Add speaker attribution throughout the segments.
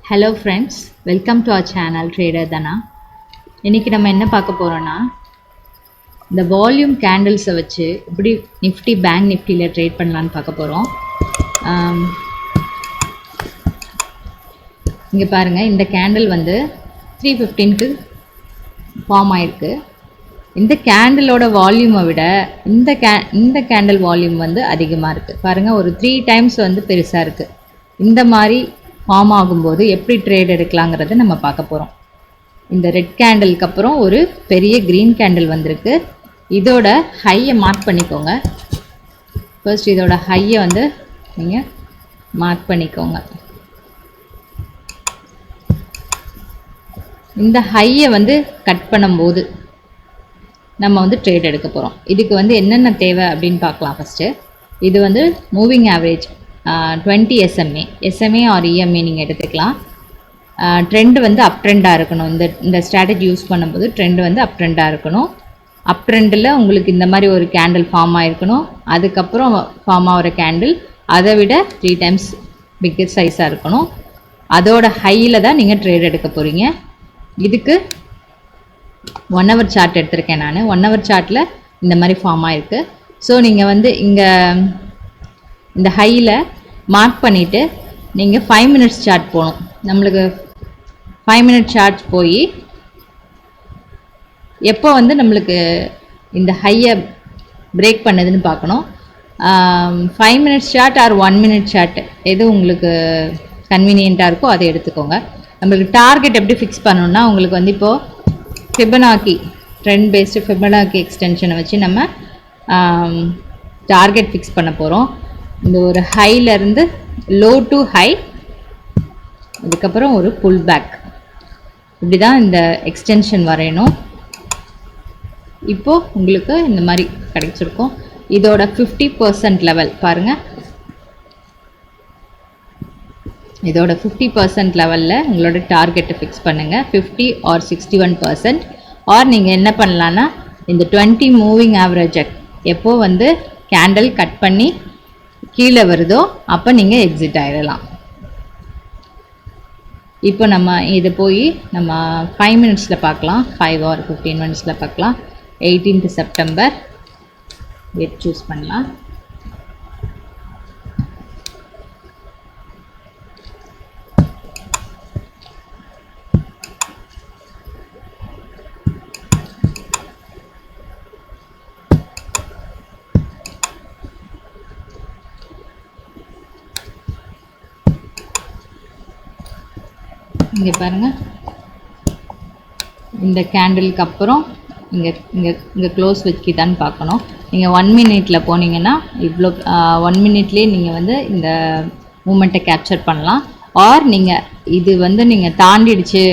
Speaker 1: Hello friends, welcome to our channel Trader Dana. இன்னைக்கு நம்ம என்ன பார்க்க போறோம்னா இந்த வால்யூம் கேண்டில்ஸை வச்சு எப்படி நிஃப்டி பேங்க் நிஃப்டியில் ட்ரேட் பண்ணலான்னு பார்க்க போகிறோம். இங்கே பாருங்கள், இந்த கேண்டில் வந்து 3:15க்கு ஃபார்ம் ஆயிருக்கு. இந்த கேண்டிலோட வால்யூமை விட இந்த கேண்டில் வால்யூம் வந்து அதிகமாக இருக்குது. பாருங்கள், ஒரு 3 times வந்து பெருசாக இருக்குது. இந்த மாதிரி ஃபார்ம் ஆகும்போது எப்படி ட்ரேட் எடுக்கலாங்கிறத நம்ம பார்க்க போகிறோம். இந்த ரெட் கேண்டிலுக்கு அப்புறம் ஒரு பெரிய க்ரீன் கேண்டில் வந்திருக்கு. இதோட ஹையை மார்க் பண்ணிக்கோங்க. ஃபர்ஸ்ட் இதோட ஹையை வந்து நீங்கள் மார்க் பண்ணிக்கோங்க. இந்த ஹையை வந்து கட் பண்ணும்போது நம்ம வந்து ட்ரேட் எடுக்க போகிறோம். இதுக்கு வந்து என்னென்ன தேவை அப்படின்னு பார்க்கலாம். ஃபஸ்ட்டு இது வந்து moving average 20 SMA or EMA நீங்கள் எடுத்துக்கலாம். ட்ரெண்டு வந்து அப் ட்ரெண்டாக இருக்கணும். இந்த ஸ்ட்ராட்டஜி யூஸ் பண்ணும்போது ட்ரெண்டு வந்து அப் ட்ரெண்டாக இருக்கணும். அப் ட்ரெண்டில் உங்களுக்கு இந்த மாதிரி ஒரு கேண்டில் ஃபார்ம் ஆகிருக்கணும். அதுக்கப்புறம் ஃபார்ம் ஆகிற கேண்டில் அதை விட 3 times பிக்கர் சைஸாக இருக்கணும். அதோட ஹையில் தான் நீங்கள் ட்ரேட் எடுக்க போகிறீங்க. இதுக்கு 1 hour சார்ட் எடுத்திருக்கேன் நான். 1 hour சார்ட்டில் இந்த மாதிரி ஃபார்ம் ஆகிருக்கு. ஸோ நீங்கள் வந்து இங்கே இந்த ஹையில் மார்க் பண்ணிவிட்டு நீங்கள் 5 minutes சார்ட் போகணும். நம்மளுக்கு 5 minute சார்ட் போய் எப்போ வந்து நம்மளுக்கு இந்த ஹையை பிரேக் பண்ணுதுன்னு பார்க்கணும். 5 minutes chart or 1 minute chart எது உங்களுக்கு கன்வீனியண்ட்டாக இருக்கோ அதை எடுத்துக்கோங்க. நம்மளுக்கு டார்கெட் எப்படி ஃபிக்ஸ் பண்ணணும்னா, உங்களுக்கு வந்து இப்போது ஃபிபனாக்கி ட்ரெண்ட் பேஸ்டு ஃபிபனாக்கி எக்ஸ்டென்ஷனை வச்சு நம்ம டார்கெட் ஃபிக்ஸ் பண்ண போகிறோம். இந்த ஒரு ஹைலேருந்து லோ டு ஹை, அதுக்கப்புறம் ஒரு புல் பேக், இப்படி தான் இந்த எக்ஸ்டென்ஷன் வரையணும். இப்போது உங்களுக்கு இந்த மாதிரி கிடைச்சிருக்கும். இதோட 50% லெவல் பாருங்கள். இதோட 50% லெவலில் உங்களோட டார்கெட்டை ஃபிக்ஸ் பண்ணுங்கள். 50 ஆர் 61%. ஆர் நீங்கள் என்ன பண்ணலான்னா, இந்த 20 மூவிங் ஆவரேஜ் எப்போ வந்து கேண்டில் கட் பண்ணி கீழே வருதோ அப்போ நீங்கள் எக்ஸிட் ஆகிடலாம். இப்போ நம்ம இதை போய் நம்ம 5 minutesல பார்க்கலாம். 5 or 15 minutesல பார்க்கலாம். 18th September டேட் சூஸ் பண்ணலாம். இங்கே பாருங்கள், இந்த கேண்டிலுக்கு அப்புறம் இங்கே இங்கே இங்கே க்ளோஸ் வைக்கிதான்னு பார்க்கணும். நீங்கள் 1 minute போனீங்கன்னா இவ்வளோ 1 minute நீங்கள் வந்து இந்த மூமெண்ட்டை கேப்சர் பண்ணலாம். ஆர் நீங்கள் இது வந்து நீங்கள் தாண்டிடுச்சு,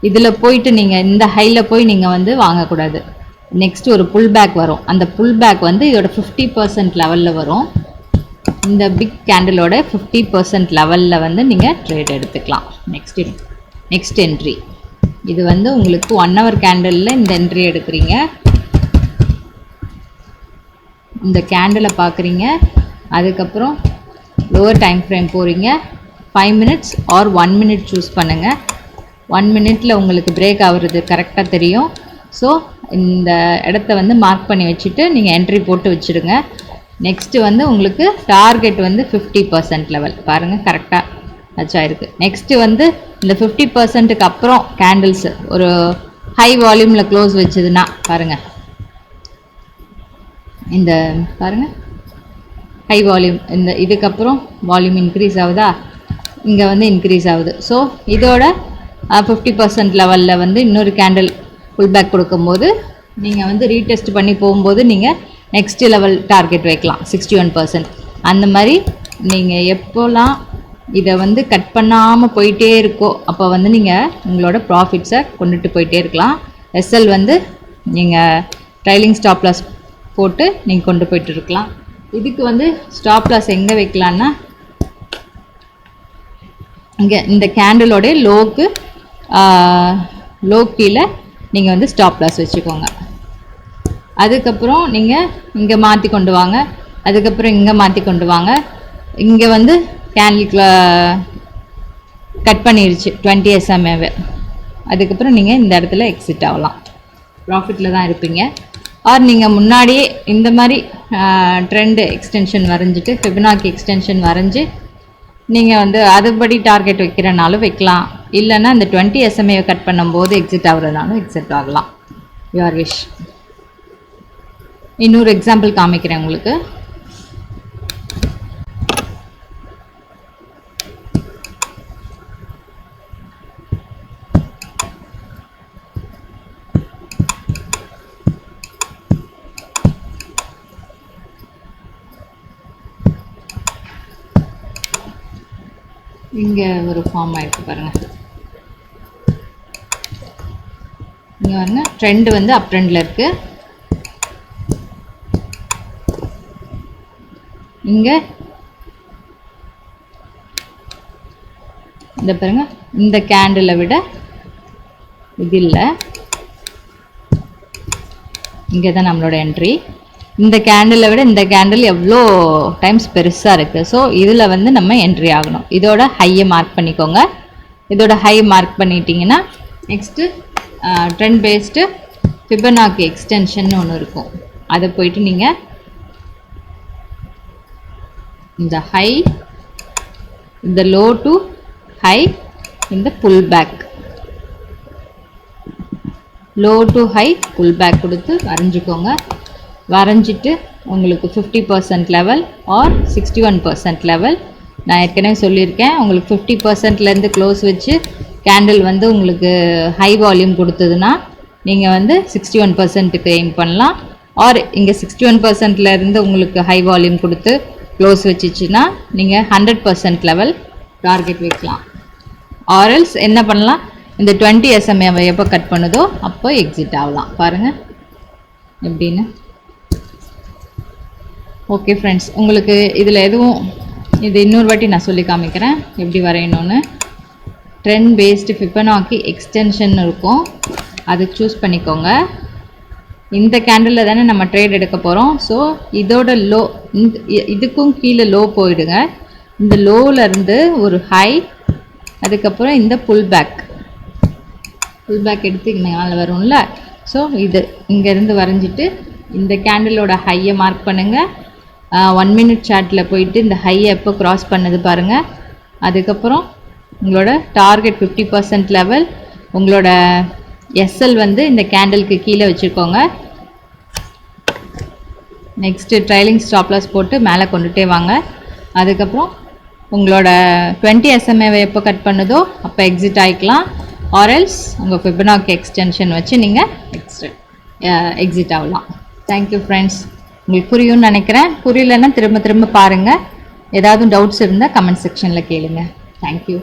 Speaker 1: இதில் போயிட்டு நீங்கள் இந்த ஹையில் போய் நீங்கள் வந்து வாங்கக்கூடாது. நெக்ஸ்ட் ஒரு புல் பேக் வரும். அந்த புல் பேக் வந்து இதோட 50% லெவலில் வரும். இந்த பிக் கேண்டிலோட 50% லெவலில் வந்து நீங்கள் ட்ரேட் எடுத்துக்கலாம். நெக்ஸ்ட் என்ட்ரி இது வந்து உங்களுக்கு 1 hour கேண்டிலில் இந்த என்ட்ரி எடுக்கிறீங்க. இந்த கேண்டிலை பார்க்குறீங்க. அதுக்கப்புறம் லோவர் டைம் ஃப்ரேம் போகிறீங்க. 5 minutes ஆர் 1 minute சூஸ் பண்ணுங்கள். 1 minute உங்களுக்கு பிரேக் ஆகுறது கரெக்டாக தெரியும். ஸோ இந்த இடத்த வந்து மார்க் பண்ணி வச்சுட்டு நீங்கள் என்ட்ரி போட்டு வச்சுடுங்க. நெக்ஸ்ட்டு வந்து உங்களுக்கு டார்கெட் வந்து 50% லெவல் பாருங்கள், கரெக்டாக வச்சாயிருக்கு. நெக்ஸ்ட்டு வந்து இந்த 50%க்கு அப்புறம் கேண்டில்ஸு ஒரு ஹை வால்யூமில் க்ளோஸ் வச்சதுன்னா பாருங்கள், இந்த பாருங்கள் ஹை வால்யூம், இந்த இதுக்கப்புறம் வால்யூம் இன்க்ரீஸ் ஆகுதா, இங்கே வந்து இன்க்ரீஸ் ஆகுது. ஸோ இதோட 50% லெவலில் வந்து இன்னொரு கேண்டில் புல் பேக் கொடுக்கும்போது நீங்கள் வந்து ரீடெஸ்ட் பண்ணி போகும்போது நீங்கள் நெக்ஸ்ட் லெவல் டார்கெட் வைக்கலாம் 61%. அந்த மாதிரி நீங்கள் எப்போலாம் இதை வந்து கட் பண்ணாமல் போயிட்டே இருக்கோ அப்போ வந்து நீங்கள் உங்களோட ப்ராஃபிட்ஸை கொண்டுட்டு போயிட்டே இருக்கலாம். எஸ்எல் வந்து நீங்கள் ட்ரைலிங் ஸ்டாப் லாஸ் போட்டு நீங்கள் கொண்டு போயிட்டு இருக்கலாம். இதுக்கு வந்து ஸ்டாப் லாஸ் எங்கே வைக்கலான்னா, இங்கே இந்த கேண்டிலோடைய லோ கீழே நீங்கள் வந்து ஸ்டாப் லாஸ் வச்சுக்கோங்க. அதுக்கப்புறம் நீங்கள் இங்கே மாற்றி கொண்டு வாங்க. அதுக்கப்புறம் இங்கே மாற்றி கொண்டு வாங்க. இங்கே வந்து கேண்டில் கட் பண்ணிடுச்சு 20 SMA. அதுக்கப்புறம் நீங்கள் இந்த இடத்துல எக்ஸிட் ஆகலாம். ப்ராஃபிட்டில் தான் இருப்பீங்க. ஆர் நீங்கள் முன்னாடியே இந்த மாதிரி ட்ரெண்டு எக்ஸ்டென்ஷன் வரைஞ்சிட்டு ஃபிபனாக்கி எக்ஸ்டென்ஷன் வரைஞ்சி நீங்கள் வந்து அதுபடி டார்கெட் வைக்கிறனாலும் வைக்கலாம். இல்லைன்னா இந்த 20 SMA கட் பண்ணும்போது எக்ஸிட் ஆகுறதுனாலும் எக்ஸிட் ஆகலாம். Your wish. இன்னொரு எக்ஸாம்பிள் காமிக்கிறேன் உங்களுக்கு. இங்கே ஒரு ஃபார்ம் ஆகிருக்கு பாருங்கள். இங்கே வந்து ட்ரெண்டு வந்து அப் ட்ரெண்டில் இருக்குது. இங்கே இந்த பாருங்கள், இந்த கேண்டிலை விட இது இல்லை, இங்கே தான் நம்மளோட என்ட்ரி. இந்த கேண்டிலை விட இந்த கேண்டில் எவ்வளோ டைம்ஸ் பெருசாக இருக்குது. ஸோ இதில் வந்து நம்ம என்ட்ரி ஆகணும். இதோட ஹையை மார்க் பண்ணிக்கோங்க. இதோட ஹை மார்க் பண்ணிட்டீங்கன்னா next trend based Fibonacci extension ஒன்று இருக்கும். அதை போயிட்டு நீங்கள் இந்த ஹை, இந்த லோ டு ஹை, இந்த pull back, low to high pull back கொடுத்து வரைஞ்சிக்கோங்க. வரைஞ்சிட்டு உங்களுக்கு 50% லெவல் ஆர் 61% லெவல். நான் ஏற்கனவே சொல்லியிருக்கேன், உங்களுக்கு 50%லேருந்து க்ளோஸ் வச்சு கேண்டில் வந்து உங்களுக்கு ஹை வால்யூம் கொடுத்ததுன்னா நீங்கள் வந்து 61%க்கு எய்ம் பண்ணலாம். ஆர் இங்கே 61%லேருந்து உங்களுக்கு ஹை வால்யூம் கொடுத்து க்ளோஸ் வச்சிச்சுன்னா நீங்கள் 100% லெவல் டார்கெட் வைக்கலாம். ஆர்எல்ஸ் என்ன பண்ணலாம், இந்த 20 SMA எப்போ கட் பண்ணுதோ அப்போ எக்ஸிட் ஆகலாம். பாருங்கள் எப்படின்னு. ஓகே ஃப்ரெண்ட்ஸ், உங்களுக்கு இதில் எதுவும் இது இன்னொரு வாட்டி நான் சொல்லி காமிக்கிறேன் எப்படி வரையணும்னு. ட்ரெண்ட் பேஸ்டு ஃபிபனாக்கி எக்ஸ்டென்ஷன் இருக்கும், அது சூஸ் பண்ணிக்கோங்க. இந்த கேண்டிலில் தானே நம்ம ட்ரேட் எடுக்க போகிறோம். ஸோ இதோட லோ, இதுக்கும் கீழே லோ போயிடுங்க. இந்த லோவிலேருந்து ஒரு ஹை, அதுக்கப்புறம் இந்த புல் பேக் எடுத்து இங்கே மேலே வரும்ல. ஸோ இது இங்கேருந்து வரைஞ்சிட்டு இந்த கேண்டிலோட ஹையை மார்க் பண்ணுங்கள். 1 minute சார்ட்டில் போயிட்டு இந்த ஹையை எப்போ க்ராஸ் பண்ணது பாருங்கள். அதுக்கப்புறம் உங்களோட டார்கெட் 50% லெவல், உங்களோட எஸ்எல் வந்து இந்த கேண்டிலுக்கு கீழே வச்சுக்கோங்க. நெக்ஸ்ட்டு ட்ரைலிங் ஸ்டாப் லாஸ் போட்டு மேலே கொண்டுட்டே வாங்க. அதுக்கப்புறம் உங்களோட 20 SMA எப்போ கட் பண்ணுதோ அப்போ எக்ஸிட் ஆகிக்கலாம். ஆர்எல்ஸ் உங்கள் ஃபிபனாக்கி எக்ஸ்டென்ஷன் வச்சு நீங்கள் எக்ஸிட் ஆகலாம். Thank you friends. உங்களுக்கு புரியும்னு நினைக்கிறேன். புரியலன்னா திரும்ப பாருங்கள். ஏதாவது டவுட்ஸ் இருந்தால் கமெண்ட் செக்ஷனில் கேளுங்க. தேங்க்யூ.